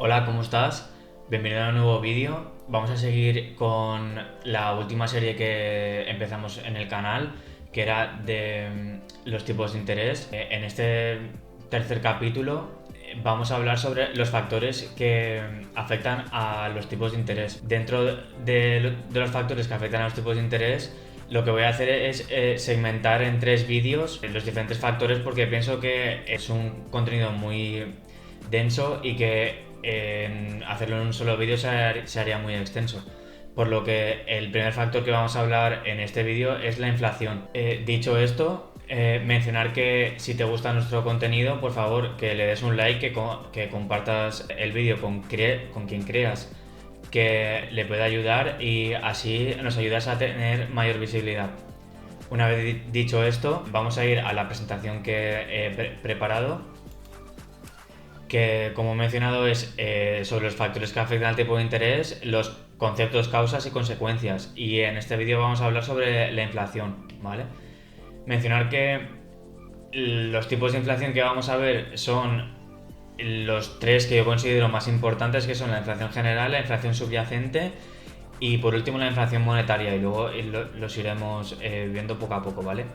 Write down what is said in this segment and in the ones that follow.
Hola, ¿cómo estás? Bienvenido a un nuevo vídeo. Vamos a seguir con la última serie que empezamos en el canal, que era de los tipos de interés. En este tercer capítulo vamos a hablar sobre los factores que afectan a los tipos de interés. Dentro de los factores que afectan a los tipos de interés, lo que voy a hacer es segmentar en 3 vídeos los diferentes factores porque pienso que es un contenido muy denso y que hacerlo en un solo vídeo se haría muy extenso. Por lo que el primer factor que vamos a hablar en este vídeo es la inflación. Dicho esto, mencionar que si te gusta nuestro contenido, por favor que le des un like, que compartas el vídeo con quien creas que le pueda ayudar y así nos ayudas a tener mayor visibilidad. Una vez dicho esto, vamos a ir a la presentación que he preparado, que como he mencionado es sobre los factores que afectan al tipo de interés, los conceptos, causas y consecuencias. Y en este vídeo vamos a hablar sobre la inflación, ¿vale? Mencionar que los tipos de inflación que vamos a ver son los tres que yo considero más importantes, que son la inflación general, la inflación subyacente y por último la inflación monetaria, y luego los iremos viendo poco a poco, ¿vale?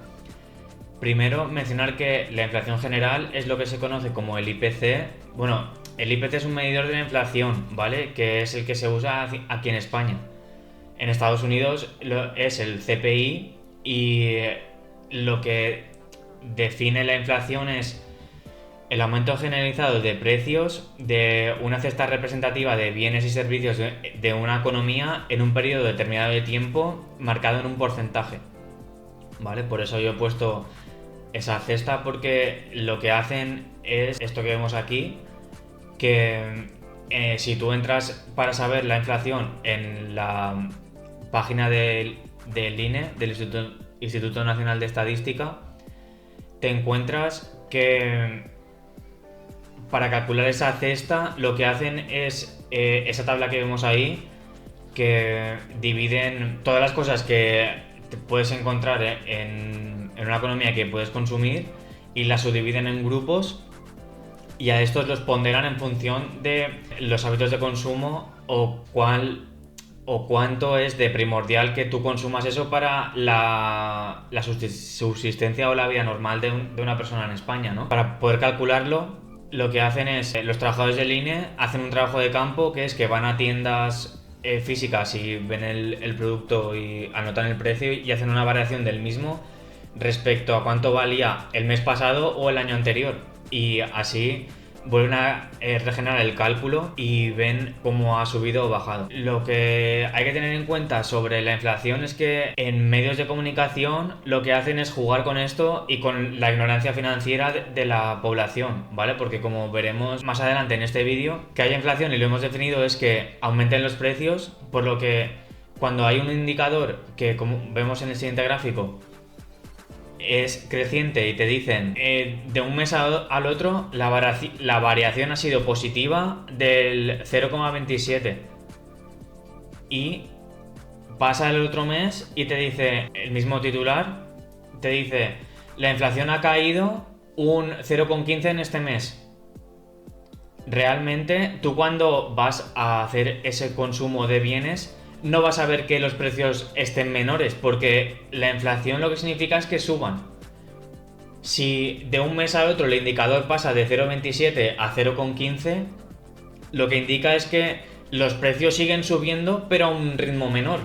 Primero, mencionar que la inflación general es lo que se conoce como el IPC. Bueno, el IPC es un medidor de la inflación, ¿vale? Que es el que se usa aquí en España. En Estados Unidos es el CPI y lo que define la inflación es el aumento generalizado de precios de una cesta representativa de bienes y servicios de una economía en un periodo determinado de tiempo marcado en un porcentaje, ¿vale? Por eso yo he puesto esa cesta, porque lo que hacen es esto que vemos aquí, que si tú entras para saber la inflación en la página del INE, del Instituto Nacional de Estadística, te encuentras que para calcular esa cesta lo que hacen es esa tabla que vemos ahí, que dividen todas las cosas que te puedes encontrar en una economía que puedes consumir y las subdividen en grupos, y a estos los ponderan en función de los hábitos de consumo o cuánto es de primordial que tú consumas eso para la subsistencia o la vida normal de una persona en España, ¿no? Para poder calcularlo, lo que hacen es, los trabajadores del INE hacen un trabajo de campo, que es que van a tiendas físicas y ven el producto y anotan el precio y hacen una variación del mismo respecto a cuánto valía el mes pasado o el año anterior, y así vuelven a regenerar el cálculo y ven cómo ha subido o bajado. Lo que hay que tener en cuenta sobre la inflación es que en medios de comunicación lo que hacen es jugar con esto y con la ignorancia financiera de la población, ¿vale? Porque como veremos más adelante en este vídeo, que haya inflación, y lo hemos definido, es que aumenten los precios, por lo que cuando hay un indicador que, como vemos en el siguiente gráfico, es creciente y te dicen de un mes al otro la variación ha sido positiva del 0,27, y pasa el otro mes y te dice el mismo titular, te dice la inflación ha caído un 0,15 en este mes. Realmente tú, cuando vas a hacer ese consumo de bienes, no vas a ver que los precios estén menores, porque la inflación lo que significa es que suban. Si de un mes al otro el indicador pasa de 0,27 a 0,15, lo que indica es que los precios siguen subiendo, pero a un ritmo menor,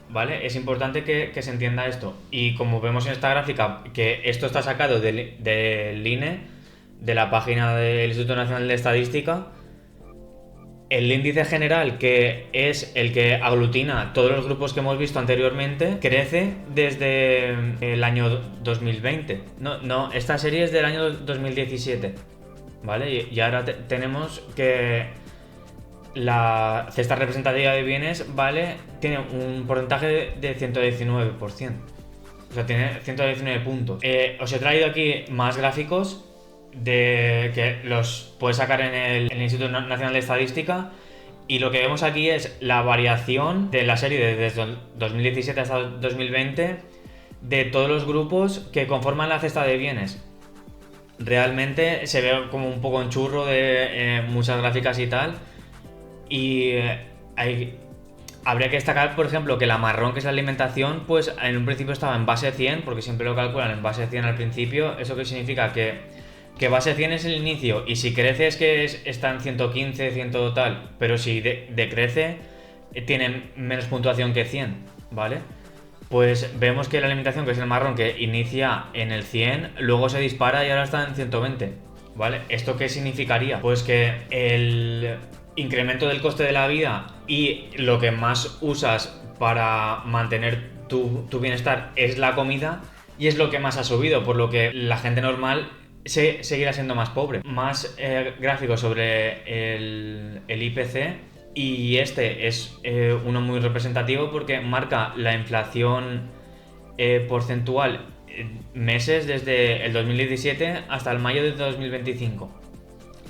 ¿vale? Es importante que se entienda esto. Y como vemos en esta gráfica, que esto está sacado del INE, de la página del Instituto Nacional de Estadística, el índice general, que es el que aglutina todos los grupos que hemos visto anteriormente, crece desde el año 2020. No, esta serie es del año 2017, ¿vale? Y ahora tenemos que la cesta representativa de bienes, ¿vale?, tiene un porcentaje de 119%. O sea, tiene 119 puntos. Os he traído aquí más gráficos que los puedes sacar en el Instituto Nacional de Estadística, y lo que vemos aquí es la variación de la serie desde 2017 hasta 2020 de todos los grupos que conforman la cesta de bienes. Realmente se ve como un poco en churro de muchas gráficas y tal, Y habría que destacar, por ejemplo, que la marrón, que es la alimentación, pues en un principio estaba en base 100, porque siempre lo calculan en base 100 al principio. ¿Eso qué significa? Que base 100 es el inicio, y si crece es que está en 115, 100 tal, pero si decrece, tiene menos puntuación que 100, ¿vale? Pues vemos que la alimentación, que es el marrón, que inicia en el 100, luego se dispara y ahora está en 120, ¿vale? ¿Esto qué significaría? Pues que el incremento del coste de la vida y lo que más usas para mantener tu bienestar es la comida, y es lo que más ha subido, por lo que la gente normal seguirá siendo más pobre. Más gráficos sobre el IPC, y este es uno muy representativo porque marca la inflación porcentual meses desde el 2017 hasta el mayo de 2025.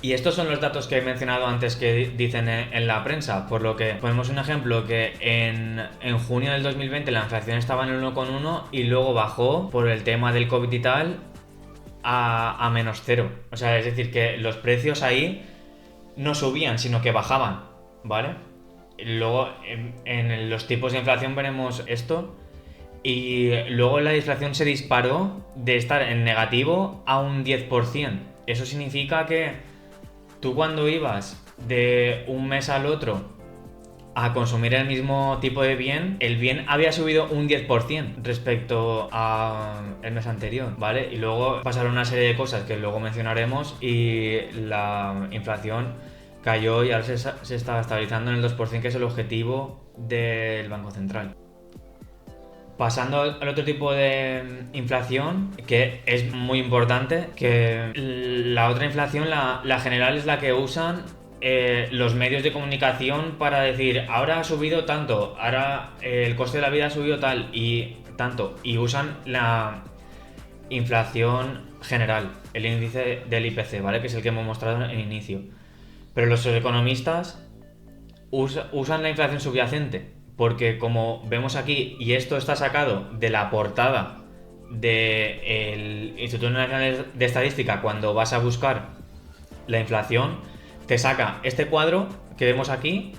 Y estos son los datos que he mencionado antes que dicen en la prensa, por lo que ponemos un ejemplo que en junio del 2020 la inflación estaba en el 1,1 y luego bajó por el tema del COVID y tal a menos 0. O sea, es decir, que los precios ahí no subían, sino que bajaban, ¿vale? Luego en los tipos de inflación veremos esto. Y luego la inflación se disparó de estar en negativo a un 10%. Eso significa que tú, cuando ibas de un mes al otro a consumir el mismo tipo de bien, el bien había subido un 10% respecto al mes anterior, ¿vale? Y luego pasaron una serie de cosas que luego mencionaremos y la inflación cayó y ahora se está estabilizando en el 2%, que es el objetivo del Banco Central. Pasando al otro tipo de inflación, que es muy importante, que la otra inflación, la general, es la que usan los medios de comunicación para decir, ahora ha subido tanto, ahora el coste de la vida ha subido tal y tanto, y usan la inflación general, el índice del IPC, ¿vale? Que es el que hemos mostrado en inicio. Pero los economistas usan la inflación subyacente, porque como vemos aquí, y esto está sacado de la portada del Instituto Nacional de Estadística, cuando vas a buscar la inflación, te saca este cuadro que vemos aquí,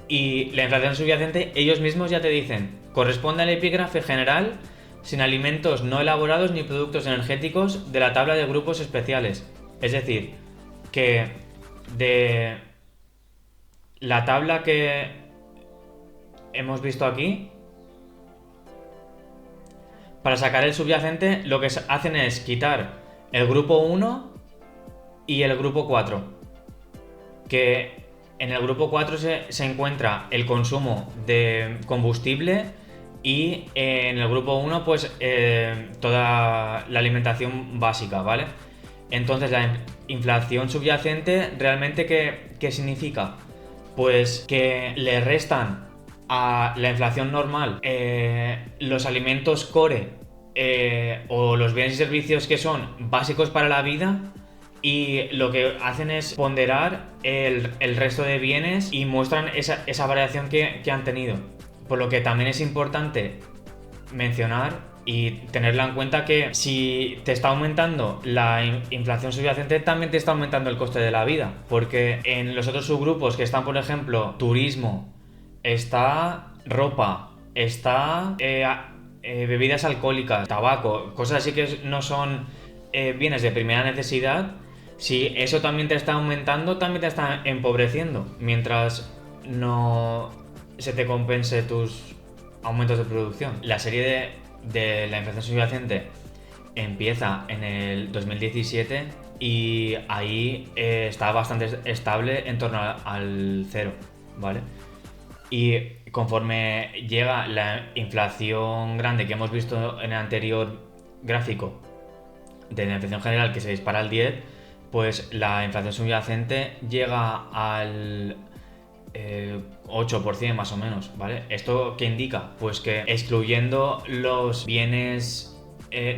y la inflación subyacente, ellos mismos ya te dicen, corresponde al epígrafe general sin alimentos no elaborados ni productos energéticos de la tabla de grupos especiales. Es decir, que de la tabla que hemos visto aquí, para sacar el subyacente, lo que hacen es quitar el grupo 1 y el grupo 4. Que en el grupo 4 se encuentra el consumo de combustible, y en el grupo 1 pues toda la alimentación básica, ¿vale? Entonces la inflación subyacente realmente ¿qué significa? Pues que le restan a la inflación normal los alimentos core o los bienes y servicios que son básicos para la vida, y lo que hacen es ponderar el resto de bienes y muestran esa variación que han tenido. Por lo que también es importante mencionar y tenerla en cuenta que si te está aumentando la inflación subyacente, también te está aumentando el coste de la vida, porque en los otros subgrupos que están, por ejemplo, turismo, está ropa, está bebidas alcohólicas, tabaco, cosas así que no son bienes de primera necesidad. Si eso también te está aumentando, también te está empobreciendo, mientras no se te compense tus aumentos de producción. La serie de la inflación subyacente empieza en el 2017 y ahí está bastante estable en torno al 0, ¿vale? Y conforme llega la inflación grande que hemos visto en el anterior gráfico de la inflación general, que se dispara al 10, pues la inflación subyacente llega al 8% más o menos, ¿vale? ¿Esto qué indica? Pues que excluyendo los bienes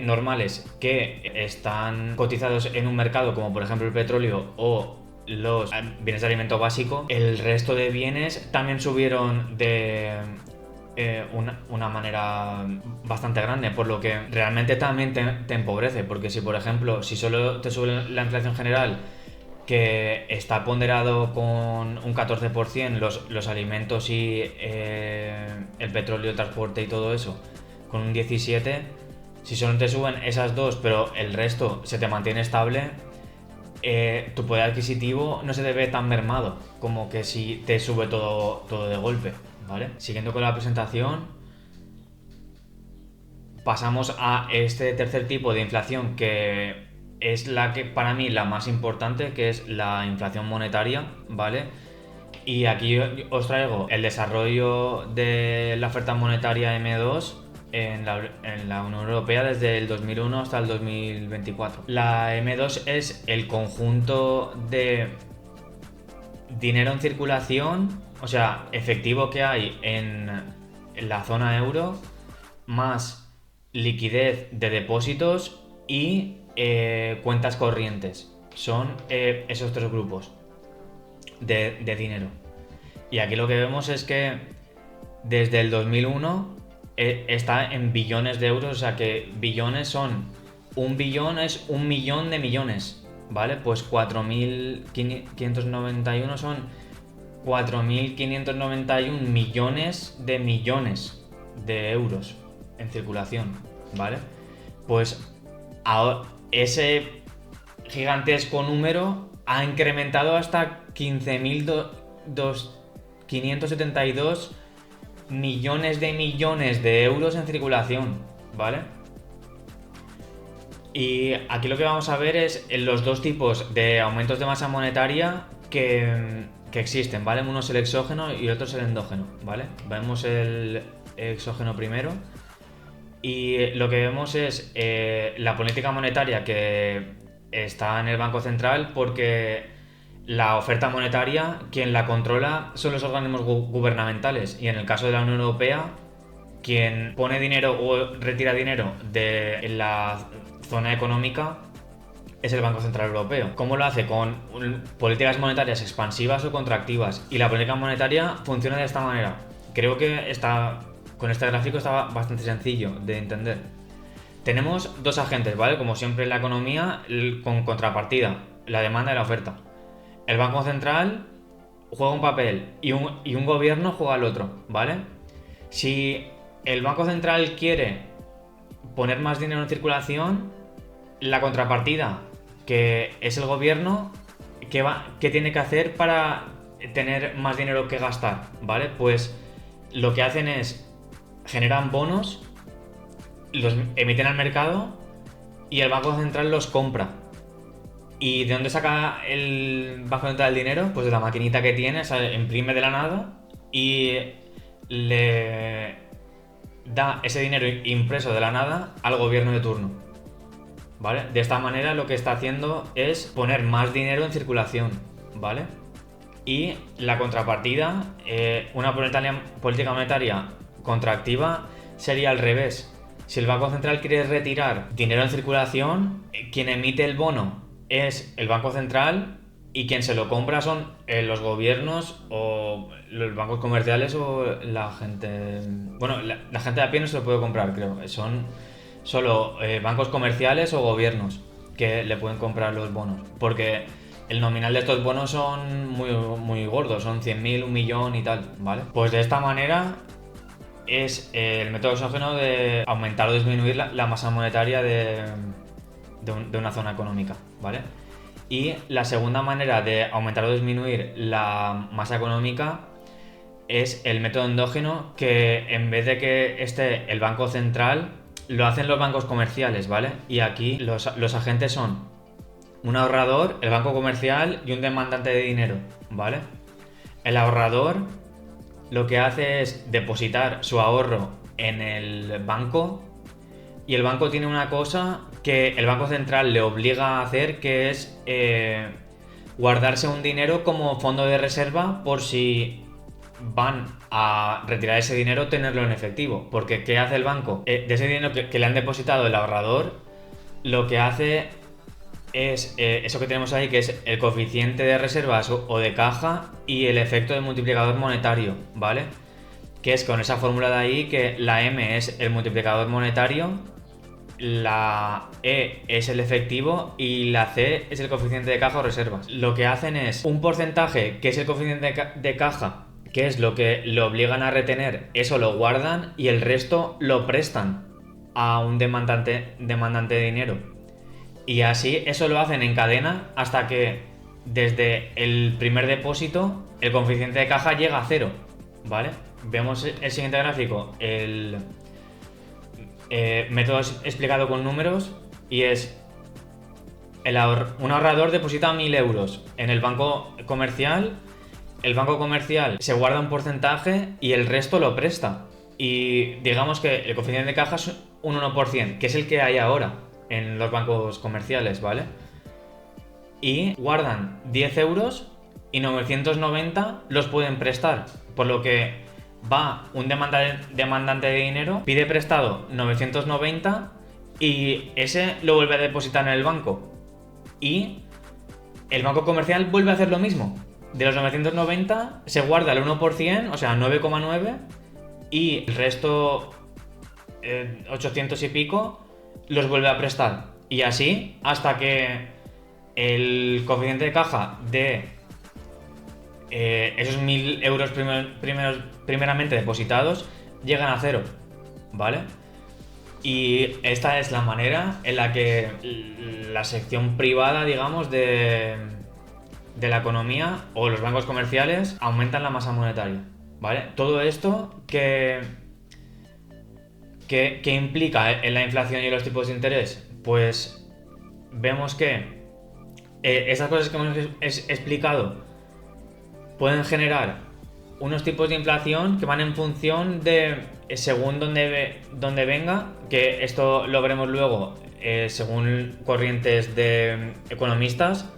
normales que están cotizados en un mercado, como por ejemplo el petróleo o los bienes de alimento básico, el resto de bienes también subieron de una manera bastante grande, por lo que realmente también te empobrece, porque si por ejemplo, si solo te sube la inflación general, que está ponderado con un 14% los alimentos y el petróleo, el transporte y todo eso, con un 17%, si solo te suben esas dos, pero el resto se te mantiene estable, tu poder adquisitivo no se te ve tan mermado como que si te sube todo de golpe, ¿vale? Siguiendo con la presentación, pasamos a este tercer tipo de inflación, que es la que para mí la más importante, que es la inflación monetaria, ¿vale? Y aquí os traigo el desarrollo de la oferta monetaria M2 en la Unión Europea desde el 2001 hasta el 2024. La M2 es el conjunto de dinero en circulación, o sea, efectivo que hay en la zona euro, más liquidez de depósitos y cuentas corrientes. Son esos tres grupos de dinero. Y aquí lo que vemos es que desde el 2001 está en billones de euros, o sea que billones son, un billón es 1.000.000 de millones, ¿vale? Pues 4.591 son 4.591 millones de euros en circulación, ¿vale? Pues ese gigantesco número ha incrementado hasta 15.572 millones de euros en circulación, ¿vale? Y aquí lo que vamos a ver es los dos tipos de aumentos de masa monetaria que existen, ¿vale? Uno es el exógeno y el otro es el endógeno, ¿vale? Vemos el exógeno primero y lo que vemos es la política monetaria que está en el Banco Central, porque la oferta monetaria, quien la controla son los organismos gubernamentales, y en el caso de la Unión Europea, quien pone dinero o retira dinero de la zona económica es el Banco Central Europeo. ¿Cómo lo hace? Con políticas monetarias expansivas o contractivas, y la política monetaria funciona de esta manera. Creo que con este gráfico está bastante sencillo de entender. Tenemos dos agentes, ¿vale? Como siempre en la economía, con contrapartida, la demanda y la oferta. El Banco Central juega un papel y un gobierno juega el otro, ¿vale? Si el Banco Central quiere poner más dinero en circulación, la contrapartida, que es el gobierno, ¿qué tiene que hacer para tener más dinero que gastar? ¿Vale? Pues lo que hacen es generan bonos, los emiten al mercado y el Banco Central los compra. ¿Y de dónde saca el Banco Central el dinero? Pues de la maquinita que tiene, o sea, imprime de la nada y le da ese dinero impreso de la nada al gobierno de turno, ¿vale? De esta manera lo que está haciendo es poner más dinero en circulación, ¿vale? Y la contrapartida, una política monetaria contractiva, sería al revés. Si el Banco Central quiere retirar dinero en circulación, quien emite el bono es el Banco Central y quien se lo compra son los gobiernos o los bancos comerciales o la gente... Bueno, la gente de a pie no se lo puede comprar, creo. Son solo bancos comerciales o gobiernos que le pueden comprar los bonos. Porque el nominal de estos bonos son muy, muy gordos, son 100.000, 1.000.000 y tal, ¿vale? Pues de esta manera es el método exógeno de aumentar o disminuir la masa monetaria de una zona económica, ¿vale? Y la segunda manera de aumentar o disminuir la masa económica es el método endógeno, que en vez de que esté el Banco Central, lo hacen los bancos comerciales, ¿vale? Y aquí los agentes son un ahorrador, el banco comercial y un demandante de dinero, ¿vale? El ahorrador lo que hace es depositar su ahorro en el banco, y el banco tiene una cosa que el Banco Central le obliga a hacer, que es guardarse un dinero como fondo de reserva por si van a retirar ese dinero, tenerlo en efectivo. Porque ¿qué hace el banco? De ese dinero que le han depositado el ahorrador, lo que hace es eso que tenemos ahí, que es el coeficiente de reservas o de caja y el efecto de multiplicador monetario, ¿vale? Que es con esa fórmula de ahí, que la M es el multiplicador monetario la E es el efectivo y la C es el coeficiente de caja o reservas. Lo que hacen es un porcentaje, que es el coeficiente de caja, que es lo que lo obligan a retener, eso lo guardan y el resto lo prestan a un demandante de dinero. Y así eso lo hacen en cadena hasta que desde el primer depósito el coeficiente de caja llega a cero, ¿vale? Vemos el siguiente gráfico, el método explicado con números, y es un ahorrador deposita 1.000 euros en el banco comercial. El banco comercial se guarda un porcentaje y el resto lo presta. Y digamos que el coeficiente de caja es un 1%, que es el que hay ahora en los bancos comerciales, ¿vale? Y guardan 10 euros y 990 los pueden prestar. Por lo que va un demandante de dinero, pide prestado 990 y ese lo vuelve a depositar en el banco. Y el banco comercial vuelve a hacer lo mismo. De los 990 se guarda el 1%, o sea, 9,9, y el resto, 800 y pico, los vuelve a prestar. Y así hasta que el coeficiente de caja de esos 1.000 euros primeramente depositados llegan a cero, ¿vale? Y esta es la manera en la que la sección privada, digamos, de la economía o los bancos comerciales aumentan la masa monetaria, ¿vale? Todo esto que implica en la inflación y los tipos de interés, pues vemos que esas cosas que hemos explicado pueden generar unos tipos de inflación que van en función de según donde venga, que esto lo veremos luego según corrientes de economistas.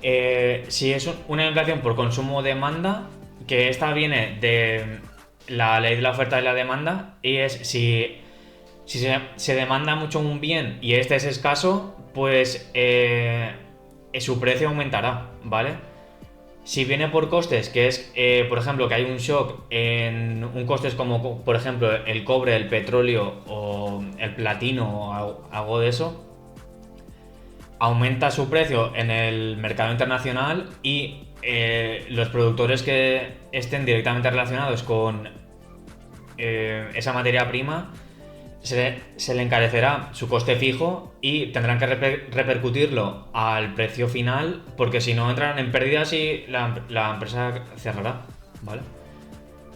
Si es una inflación por consumo o demanda, que esta viene de la ley de la oferta y la demanda, y es si se demanda mucho un bien y este es escaso, pues su precio aumentará, ¿vale? Si viene por costes, que es, por ejemplo, que hay un shock en un costes como, por ejemplo, el cobre, el petróleo o el platino o algo de eso, aumenta su precio en el mercado internacional y los productores que estén directamente relacionados con esa materia prima se le encarecerá su coste fijo y tendrán que repercutirlo al precio final, porque si no entrarán en pérdidas y la empresa cerrará, ¿vale?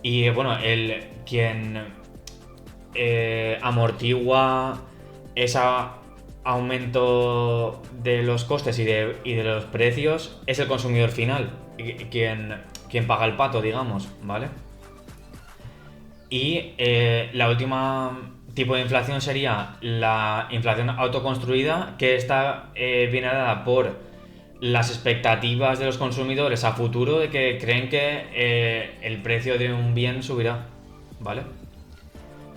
Y bueno, quien amortigua ese aumento de los costes y de los precios es el consumidor final, quien paga el pato, digamos, ¿vale? Y la última tipo de inflación sería la inflación autoconstruida, que esta viene dada por las expectativas de los consumidores a futuro de que creen que el precio de un bien subirá, ¿vale?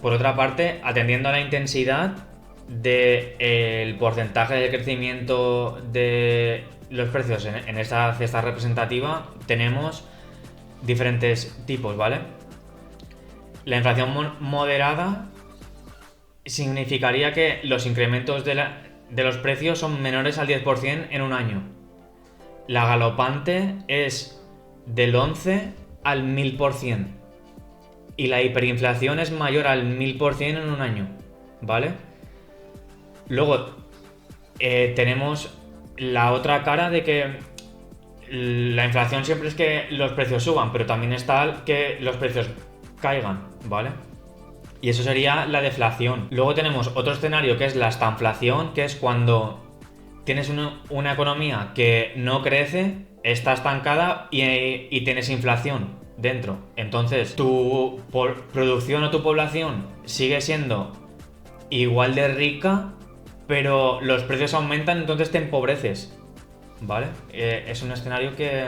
Por otra parte, atendiendo a la intensidad del porcentaje de crecimiento de los precios en esta cesta representativa, tenemos diferentes tipos, ¿vale? La inflación moderada significaría que los incrementos de los precios son menores al 10% en un año. La galopante es del 11 al 1000%. Y la hiperinflación es mayor al 1000% en un año, ¿vale? Luego tenemos la otra cara de que la inflación siempre es que los precios suban, pero también está que los precios caigan, ¿vale? Y eso sería la deflación. Luego tenemos otro escenario que es la estanflación, que es cuando tienes una economía que no crece, está estancada y tienes inflación dentro. Entonces tu producción o tu población sigue siendo igual de rica, pero los precios aumentan, entonces te empobreces, ¿vale? Es un escenario que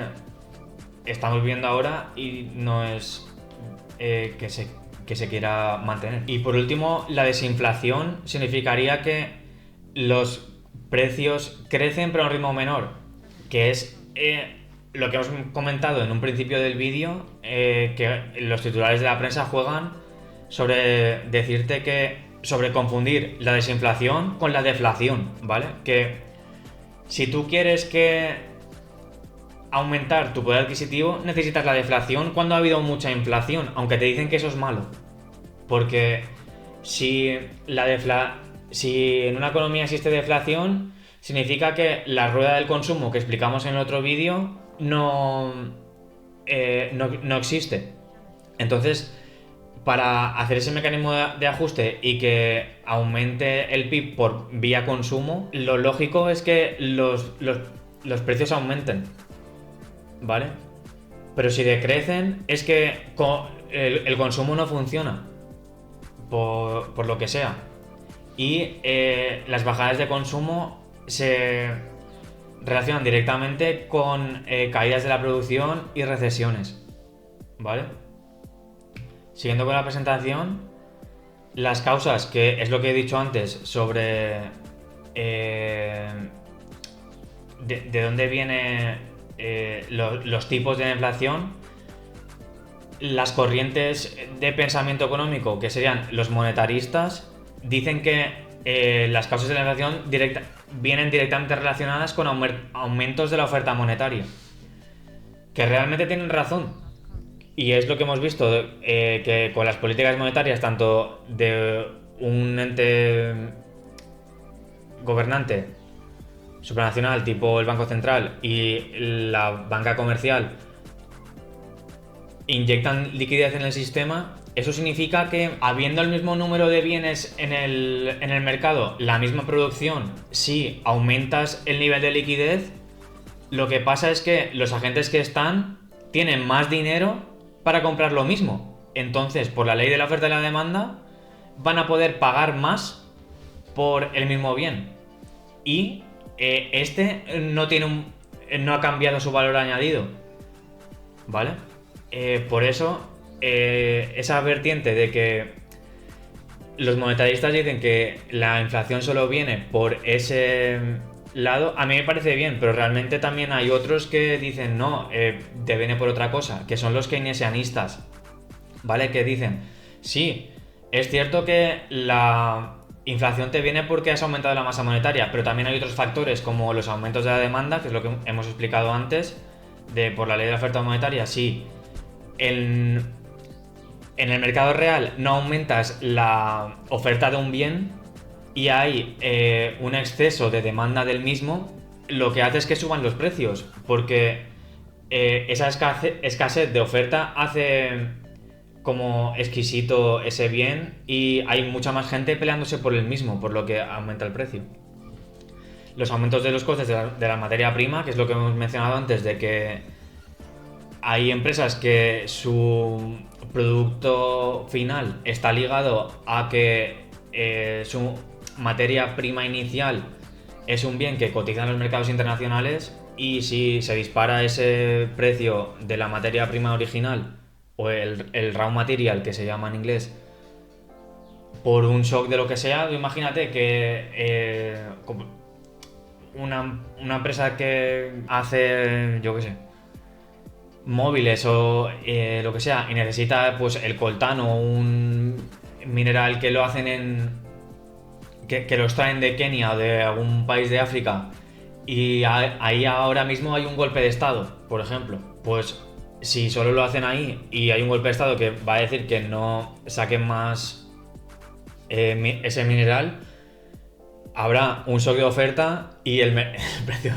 estamos viendo ahora y no es que se quiera mantener. Y por último, la desinflación significaría que los precios crecen pero a un ritmo menor, que es lo que hemos comentado en un principio del vídeo, que los titulares de la prensa juegan sobre decirte que sobre confundir la desinflación con la deflación, ¿vale? Que si tú quieres aumentar tu poder adquisitivo, necesitas la deflación cuando ha habido mucha inflación, aunque te dicen que eso es malo. Porque si en una economía existe deflación, significa que la rueda del consumo que explicamos en el otro vídeo no existe. Entonces, para hacer ese mecanismo de ajuste y que aumente el PIB por vía consumo, lo lógico es que los precios aumenten, ¿vale? Pero si decrecen, es que el consumo no funciona, por lo que sea. Y las bajadas de consumo se relacionan directamente con caídas de la producción y recesiones, ¿vale? Siguiendo con la presentación, las causas, que es lo que he dicho antes sobre de dónde vienen los tipos de inflación, las corrientes de pensamiento económico, que serían los monetaristas, dicen que las causas de la inflación vienen directamente relacionadas con aumentos de la oferta monetaria, que realmente tienen razón. Y es lo que hemos visto, que con las políticas monetarias, tanto de un ente gobernante supranacional tipo el Banco Central y la banca comercial, inyectan liquidez en el sistema. Eso significa que, habiendo el mismo número de bienes en el mercado, la misma producción, si aumentas el nivel de liquidez, lo que pasa es que los agentes que tienen más dinero para comprar lo mismo. Entonces, por la ley de la oferta y la demanda, van a poder pagar más por el mismo bien. Y no ha cambiado su valor añadido, ¿vale? Por eso, esa vertiente de que los monetaristas dicen que la inflación solo viene por ese lado, a mí me parece bien, pero realmente también hay otros que dicen no, te viene por otra cosa, que son los keynesianistas, ¿vale? Que dicen, sí, es cierto que la inflación te viene porque has aumentado la masa monetaria, pero también hay otros factores como los aumentos de la demanda, que es lo que hemos explicado antes, por la ley de la oferta monetaria. Sí, en el mercado real no aumentas la oferta de un bien y hay un exceso de demanda del mismo, lo que hace es que suban los precios, porque esa escasez de oferta hace como exquisito ese bien y hay mucha más gente peleándose por el mismo, por lo que aumenta el precio. Los aumentos de los costes de la materia prima, que es lo que hemos mencionado antes, de que hay empresas que su producto final está ligado a que su materia prima inicial es un bien que cotiza en los mercados internacionales, y si se dispara ese precio de la materia prima original o el raw material, que se llama en inglés, por un shock de lo que sea, imagínate que una empresa que hace, yo qué sé, móviles o lo que sea, y necesita pues el coltán o un mineral que lo hacen que lo extraen de Kenia o de algún país de África, y ahí ahora mismo hay un golpe de estado, por ejemplo, pues si solo lo hacen ahí y hay un golpe de estado que va a decir que no saquen más ese mineral, habrá un shock de oferta y el precio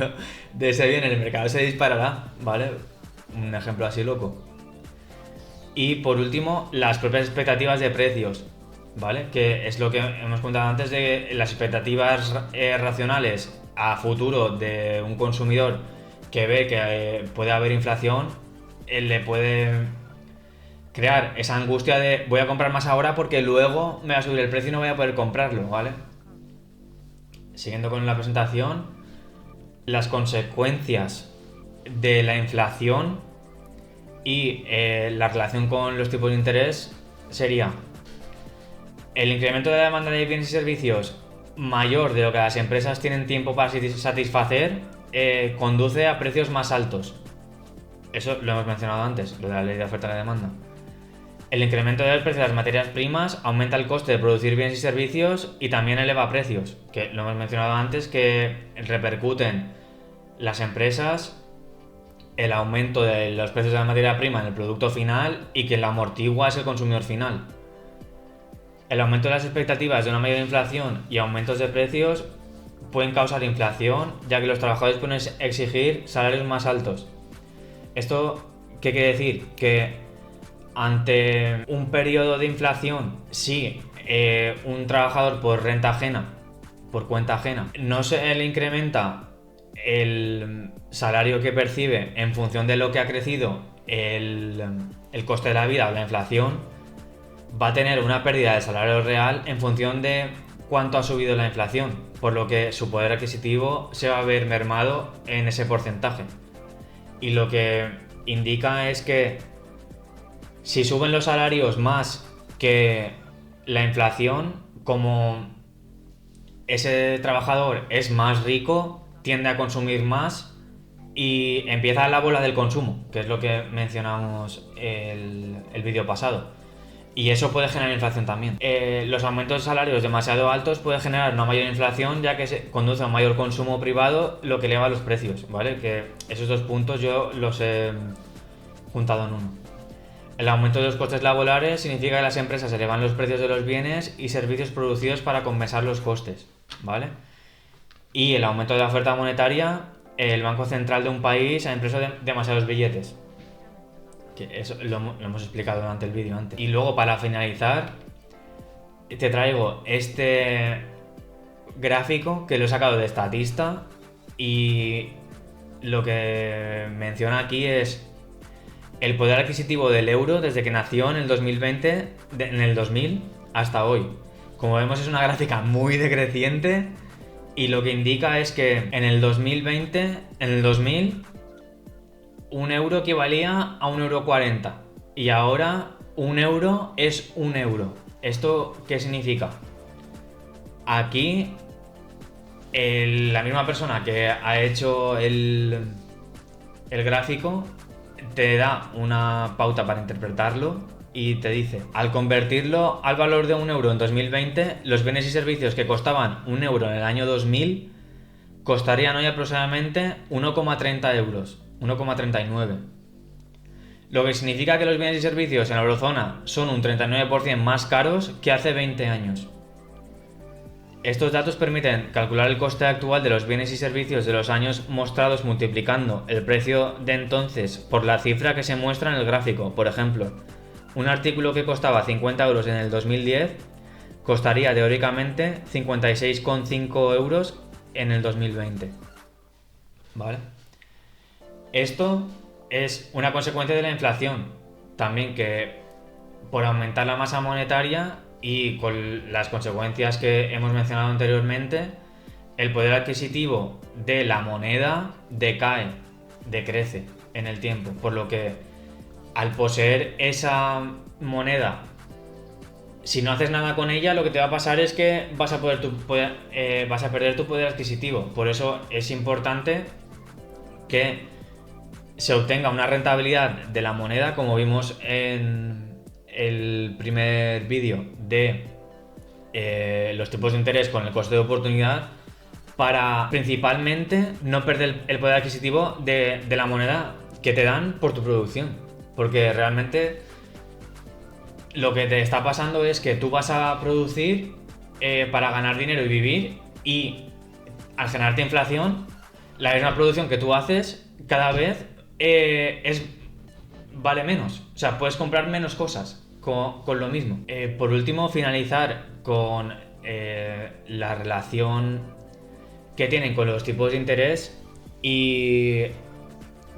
de ese bien en el mercado se disparará, ¿vale? Un ejemplo así loco. Y por último, las propias expectativas de precios, ¿vale? Que es lo que hemos comentado antes, de las expectativas racionales a futuro de un consumidor que ve que puede haber inflación, le puede crear esa angustia de voy a comprar más ahora porque luego me va a subir el precio y no voy a poder comprarlo, ¿vale? Siguiendo con la presentación, las consecuencias de la inflación y la relación con los tipos de interés sería el incremento de la demanda de bienes y servicios mayor de lo que las empresas tienen tiempo para satisfacer, conduce a precios más altos. Eso lo hemos mencionado antes, lo de la ley de oferta y la demanda. El incremento del precio de las materias primas aumenta el coste de producir bienes y servicios y también eleva precios, que lo hemos mencionado antes, que repercuten las empresas el aumento de los precios de la materia prima en el producto final y quien lo amortigua es el consumidor final. El aumento de las expectativas de una mayor inflación y aumentos de precios pueden causar inflación, ya que los trabajadores pueden exigir salarios más altos. ¿Esto qué quiere decir? Que ante un periodo de inflación, si un trabajador por renta ajena, por cuenta ajena, no se le incrementa el salario que percibe en función de lo que ha crecido el coste de la vida o la inflación, va a tener una pérdida de salario real en función de cuánto ha subido la inflación, por lo que su poder adquisitivo se va a ver mermado en ese porcentaje. Y lo que indica es que si suben los salarios más que la inflación, como ese trabajador es más rico, tiende a consumir más y empieza la bola del consumo, que es lo que mencionamos el vídeo pasado. Y eso puede generar inflación también. Los aumentos de salarios demasiado altos pueden generar una mayor inflación, ya que se conduce a un mayor consumo privado, lo que eleva los precios, ¿vale? Que esos dos puntos yo los he juntado en uno. El aumento de los costes laborales significa que las empresas elevan los precios de los bienes y servicios producidos para compensar los costes, ¿vale? Y el aumento de la oferta monetaria, el Banco Central de un país ha impreso demasiados billetes. Que eso lo hemos explicado durante el vídeo antes. Y luego, para finalizar, te traigo este gráfico que lo he sacado de Statista y lo que menciona aquí es el poder adquisitivo del euro desde que nació en el 2020, en el 2000 hasta hoy. Como vemos, es una gráfica muy decreciente y lo que indica es que en el 2020, en el 2000, un euro equivalía a 1,40 € y ahora un euro es un euro. ¿Esto qué significa? Aquí la misma persona que ha hecho el gráfico te da una pauta para interpretarlo y te dice: al convertirlo al valor de un euro en 2020, los bienes y servicios que costaban un euro en el año 2000 costarían hoy aproximadamente 1,30 €, 1,39. Lo que significa que los bienes y servicios en la eurozona son un 39% más caros que hace 20 años. Estos datos permiten calcular el coste actual de los bienes y servicios de los años mostrados multiplicando el precio de entonces por la cifra que se muestra en el gráfico. Por ejemplo, un artículo que costaba 50 € en el 2010 costaría teóricamente 56,5 € en el 2020. ¿Vale? Esto es una consecuencia de la inflación. También que por aumentar la masa monetaria y con las consecuencias que hemos mencionado anteriormente, el poder adquisitivo de la moneda decae, decrece en el tiempo, por lo que al poseer esa moneda, si no haces nada con ella, lo que te va a pasar es que vas a perder tu poder adquisitivo. Por eso es importante que se obtenga una rentabilidad de la moneda, como vimos en el primer vídeo de los tipos de interés con el coste de oportunidad, para principalmente no perder el poder adquisitivo de la moneda que te dan por tu producción, porque realmente lo que te está pasando es que tú vas a producir para ganar dinero y vivir, y al generarte inflación, la misma producción que tú haces cada vez vale menos. O sea, puedes comprar menos cosas con lo mismo. Por último, finalizar con la relación que tienen con los tipos de interés, y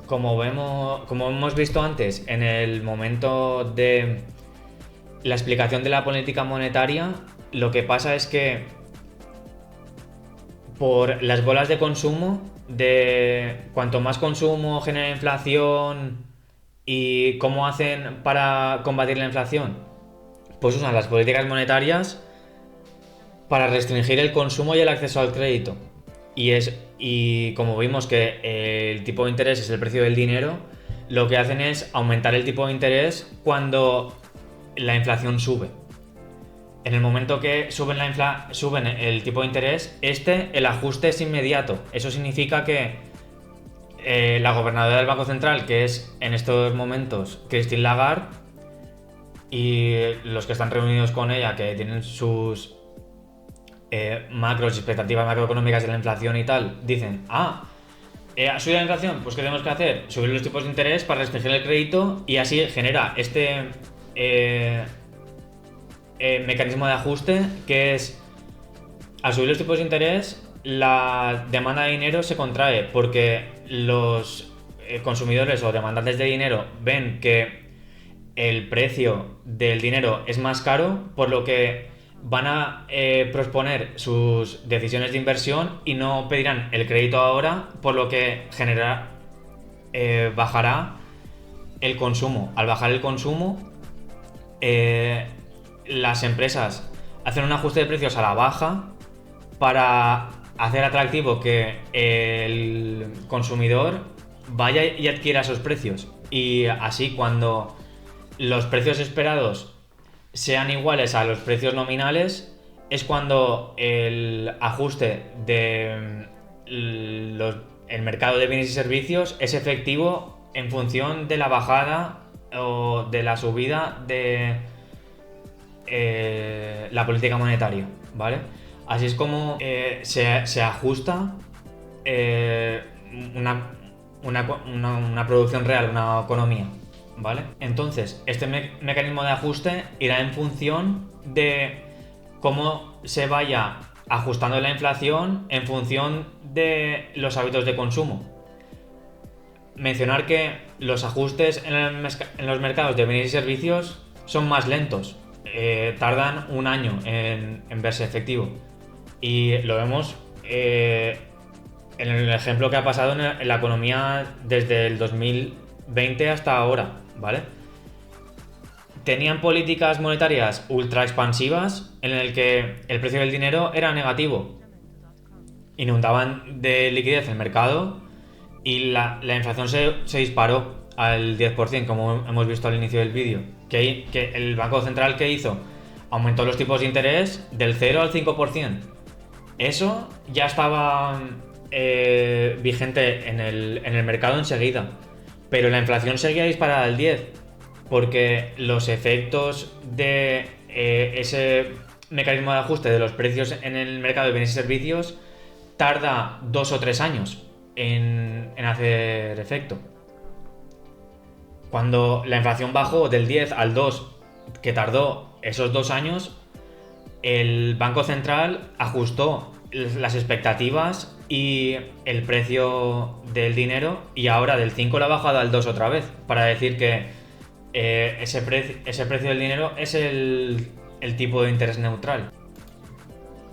como hemos visto antes en el momento de la explicación de la política monetaria, lo que pasa es que por las bolas de consumo, de cuanto más consumo genera inflación. ¿Y cómo hacen para combatir la inflación? Pues usan las políticas monetarias para restringir el consumo y el acceso al crédito. Y como vimos que el tipo de interés es el precio del dinero, lo que hacen es aumentar el tipo de interés cuando la inflación sube. En el momento que suben el tipo de interés, el ajuste es inmediato. Eso significa que la gobernadora del Banco Central, que es en estos momentos Christine Lagarde, y los que están reunidos con ella, que tienen sus expectativas macroeconómicas de la inflación y tal, dicen, ¿ha subido la inflación? Pues ¿qué tenemos que hacer? Subir los tipos de interés para restringir el crédito, y así genera este mecanismo de ajuste, que es, al subir los tipos de interés, la demanda de dinero se contrae porque los consumidores o demandantes de dinero ven que el precio del dinero es más caro, por lo que van a posponer sus decisiones de inversión y no pedirán el crédito ahora, por lo que bajará el consumo. Al bajar el consumo, las empresas hacen un ajuste de precios a la baja para hacer atractivo que el consumidor vaya y adquiera esos precios. Y así, cuando los precios esperados sean iguales a los precios nominales, es cuando el ajuste del el mercado de bienes y servicios es efectivo en función de la bajada o de la subida de la política monetaria, ¿vale? Así es como se ajusta una producción real, una economía, ¿vale? Entonces, este mecanismo de ajuste irá en función de cómo se vaya ajustando la inflación en función de los hábitos de consumo. Mencionar que los ajustes en los mercados de bienes y servicios son más lentos, tardan un año en verse efectivo, y lo vemos en el ejemplo que ha pasado en la economía desde el 2020 hasta ahora, ¿vale? Tenían políticas monetarias ultra expansivas en el que el precio del dinero era negativo, inundaban de liquidez el mercado y la inflación se disparó al 10%, como hemos visto al inicio del vídeo. Que el Banco Central, ¿qué hizo? Aumentó los tipos de interés del 0 al 5%. Eso ya estaba vigente en el mercado enseguida, pero la inflación seguía disparada al 10%, porque los efectos de ese mecanismo de ajuste de los precios en el mercado de bienes y servicios tarda 2 o 3 años en hacer efecto. Cuando la inflación bajó del 10 al 2, que tardó esos 2 años, el Banco Central ajustó las expectativas y el precio del dinero, y ahora del 5 lo ha bajado al 2 otra vez, para decir que ese precio del dinero es el tipo de interés neutral.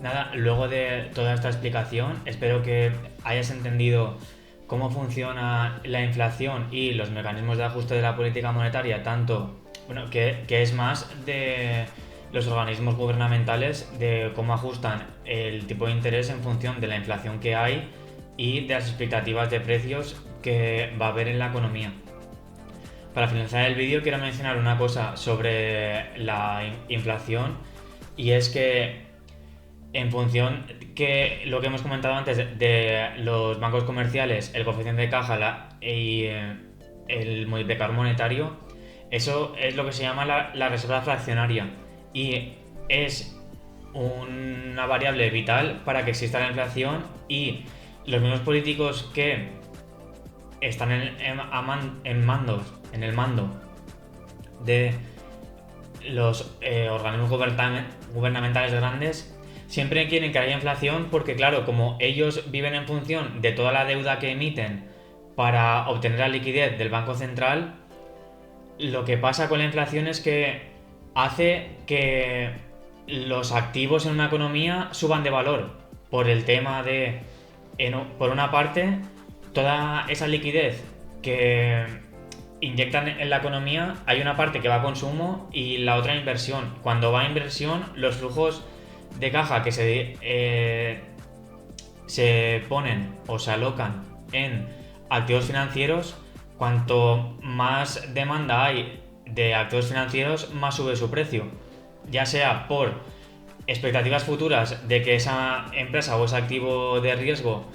Nada, luego de toda esta explicación, espero que hayas entendido cómo funciona la inflación y los mecanismos de ajuste de la política monetaria, tanto, bueno, que es más de los organismos gubernamentales, de cómo ajustan el tipo de interés en función de la inflación que hay y de las expectativas de precios que va a haber en la economía. Para finalizar el vídeo, quiero mencionar una cosa sobre la inflación, y es que en función que lo que hemos comentado antes de los bancos comerciales, el coeficiente de caja y el multiplicador monetario, eso es lo que se llama la reserva fraccionaria, y es una variable vital para que exista la inflación. Y los mismos políticos que están en el mando de los organismos gubernamentales grandes siempre quieren que haya inflación, porque claro, como ellos viven en función de toda la deuda que emiten para obtener la liquidez del Banco Central, lo que pasa con la inflación es que hace que los activos en una economía suban de valor, por el tema de, por una parte, toda esa liquidez que inyectan en la economía, hay una parte que va a consumo y la otra a inversión. Cuando va a inversión, los flujos de caja que se ponen o se alocan en activos financieros, cuanto más demanda hay de activos financieros, más sube su precio. Ya sea por expectativas futuras de que esa empresa o ese activo de riesgo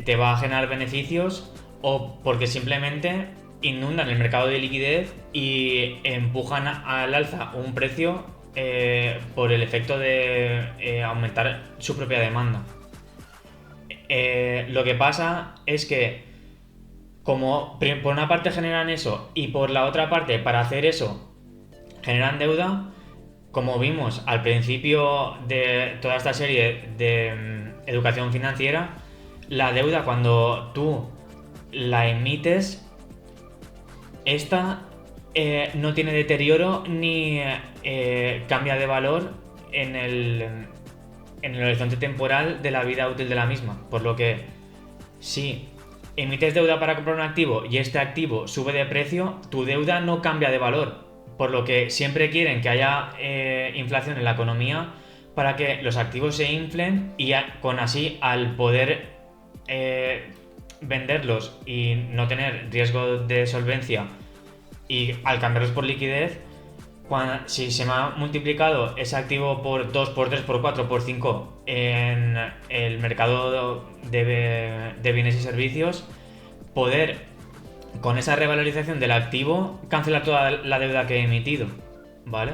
te va a generar beneficios, o porque simplemente inundan el mercado de liquidez y empujan al alza un precio por el efecto de aumentar su propia demanda. Lo que pasa es que, como por una parte generan eso y por la otra parte, para hacer eso, generan deuda, como vimos al principio de toda esta serie de educación financiera, la deuda, cuando tú la emites, esta no tiene deterioro ni cambia de valor en el horizonte temporal de la vida útil de la misma. Por lo que, si emites deuda para comprar un activo y este activo sube de precio, tu deuda no cambia de valor. Por lo que siempre quieren que haya inflación en la economía para que los activos se inflen y con así, al poder venderlos y no tener riesgo de solvencia, y al cambiarlos por liquidez, si se me ha multiplicado ese activo por 2, por 3, por 4, por 5 en el mercado de bienes y servicios, poder, con esa revalorización del activo, cancelar toda la deuda que he emitido, ¿vale?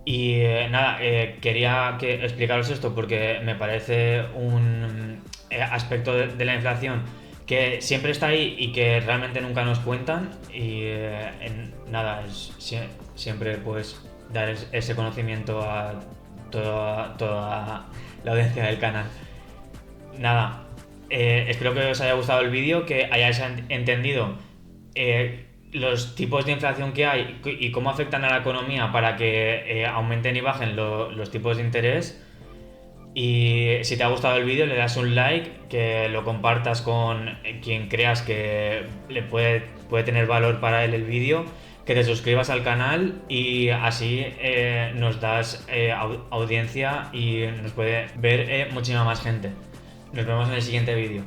Y nada, quería explicaros esto porque me parece un aspecto de la inflación que siempre está ahí y que realmente nunca nos cuentan. Y nada, siempre pues dar ese conocimiento a toda la audiencia del canal. Nada, espero que os haya gustado el vídeo, que hayáis entendido los tipos de inflación que hay y cómo afectan a la economía para que aumenten y bajen los tipos de interés. Y si te ha gustado el vídeo, le das un like, que lo compartas con quien creas que le puede tener valor para él el vídeo, que te suscribas al canal y así nos das audiencia y nos puede ver muchísima más gente. Nos vemos en el siguiente vídeo.